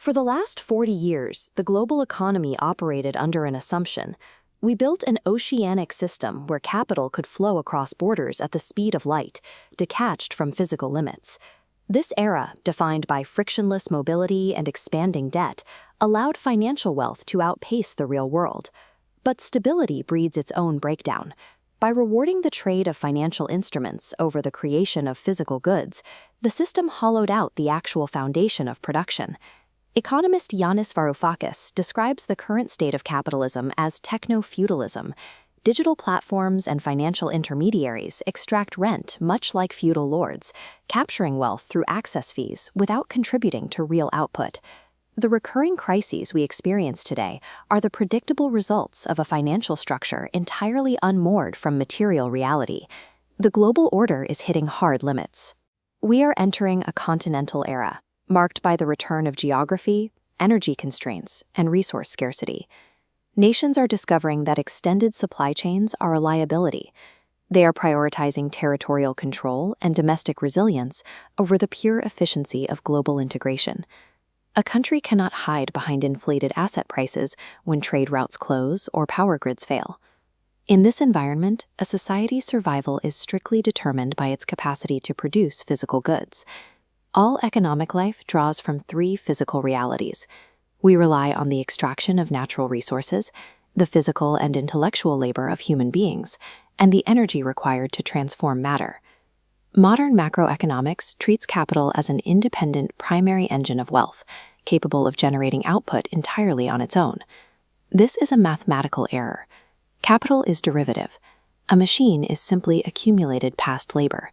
For the last 40 years, the global economy operated under an assumption. We built an oceanic system where capital could flow across borders at the speed of light, detached from physical limits. This era, defined by frictionless mobility and expanding debt, allowed financial wealth to outpace the real world. But stability breeds its own breakdown. By rewarding the trade of financial instruments over the creation of physical goods, the system hollowed out the actual foundation of production. Economist Yanis Varoufakis describes the current state of capitalism as techno-feudalism. Digital platforms and financial intermediaries extract rent much like feudal lords, capturing wealth through access fees without contributing to real output. The recurring crises we experience today are the predictable results of a financial structure entirely unmoored from material reality. The global order is hitting hard limits. We are entering a continental era, marked by the return of geography, energy constraints, and resource scarcity. Nations are discovering that extended supply chains are a liability. They are prioritizing territorial control and domestic resilience over the pure efficiency of global integration. A country cannot hide behind inflated asset prices when trade routes close or power grids fail. In this environment, a society's survival is strictly determined by its capacity to produce physical goods. All economic life draws from three physical realities. We rely on the extraction of natural resources, the physical and intellectual labor of human beings, and the energy required to transform matter. Modern macroeconomics treats capital as an independent primary engine of wealth, capable of generating output entirely on its own. This is a mathematical error. Capital is derivative. A machine is simply accumulated past labor.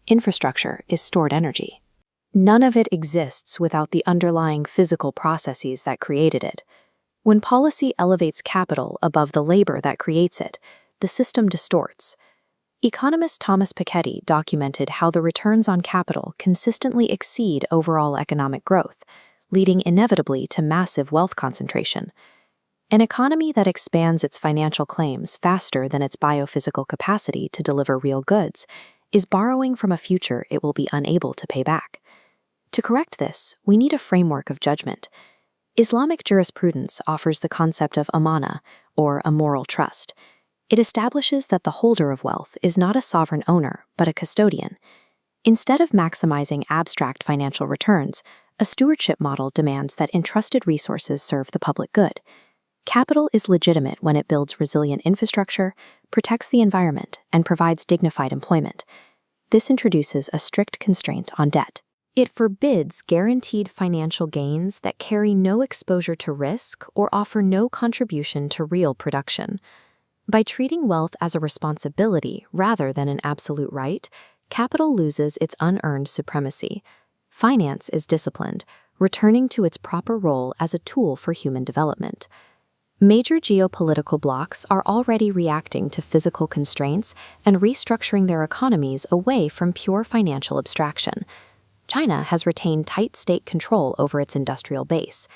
Infrastructure is stored energy. None of it exists without the underlying physical processes that created it. When policy elevates capital above the labor that creates it, the system distorts. Economist Thomas Piketty documented how the returns on capital consistently exceed overall economic growth, leading inevitably to massive wealth concentration. An economy that expands its financial claims faster than its biophysical capacity to deliver real goods is borrowing from a future it will be unable to pay back. To correct this, we need a framework of judgment. Islamic jurisprudence offers the concept of amana, or a moral trust. It establishes that the holder of wealth is not a sovereign owner, but a custodian. Instead of maximizing abstract financial returns, a stewardship model demands that entrusted resources serve the public good. Capital is legitimate when it builds resilient infrastructure, protects the environment, and provides dignified employment. This introduces a strict constraint on debt. It forbids guaranteed financial gains that carry no exposure to risk or offer no contribution to real production. By treating wealth as a responsibility rather than an absolute right, capital loses its unearned supremacy. Finance is disciplined, returning to its proper role as a tool for human development. Major geopolitical blocs are already reacting to physical constraints and restructuring their economies away from pure financial abstraction. China has retained tight state control over its industrial base.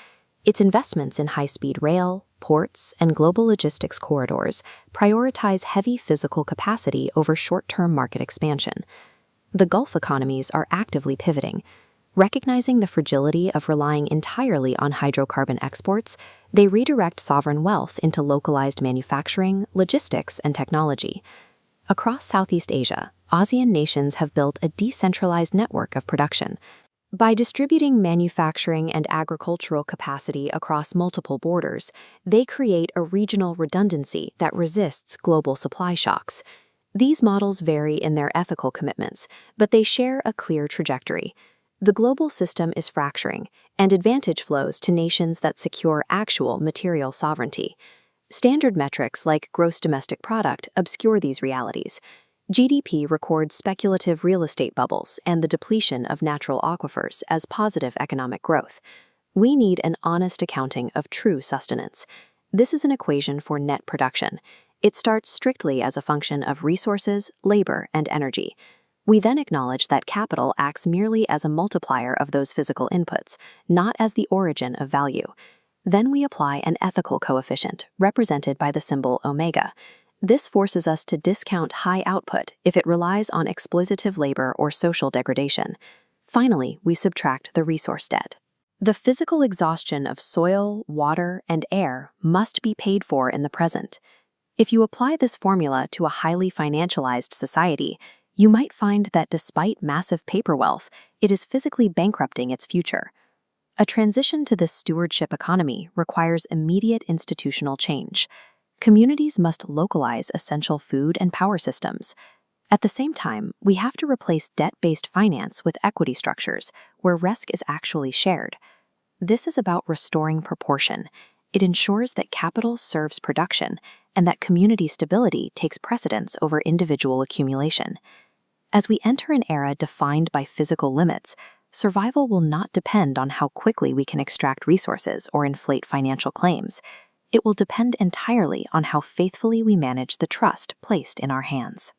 Its investments in high-speed rail, ports, and global logistics corridors prioritize heavy physical capacity over short-term market expansion. The Gulf economies are actively pivoting. Recognizing the fragility of relying entirely on hydrocarbon exports, they redirect sovereign wealth into localized manufacturing, logistics, and technology. Across Southeast Asia, ASEAN nations have built a decentralized network of production. By distributing manufacturing and agricultural capacity across multiple borders, they create a regional redundancy that resists global supply shocks. These models vary in their ethical commitments, but they share a clear trajectory. The global system is fracturing, and advantage flows to nations that secure actual material sovereignty. Standard metrics like gross domestic product obscure these realities. GDP records speculative real estate bubbles and the depletion of natural aquifers as positive economic growth. We need an honest accounting of true sustenance. This is an equation for net production. It starts strictly as a function of resources, labor, and energy. We then acknowledge that capital acts merely as a multiplier of those physical inputs, not as the origin of value. Then we apply an ethical coefficient, represented by the symbol omega. This forces us to discount high output if it relies on exploitative labor or social degradation. Finally, we subtract the resource debt. The physical exhaustion of soil, water, and air must be paid for in the present. If you apply this formula to a highly financialized society, you might find that despite massive paper wealth, it is physically bankrupting its future. A transition to this stewardship economy requires immediate institutional change. Communities must localize essential food and power systems. At the same time, we have to replace debt-based finance with equity structures where risk is actually shared. This is about restoring proportion. It ensures that capital serves production and that community stability takes precedence over individual accumulation. As we enter an era defined by physical limits, survival will not depend on how quickly we can extract resources or inflate financial claims. It will depend entirely on how faithfully we manage the trust placed in our hands.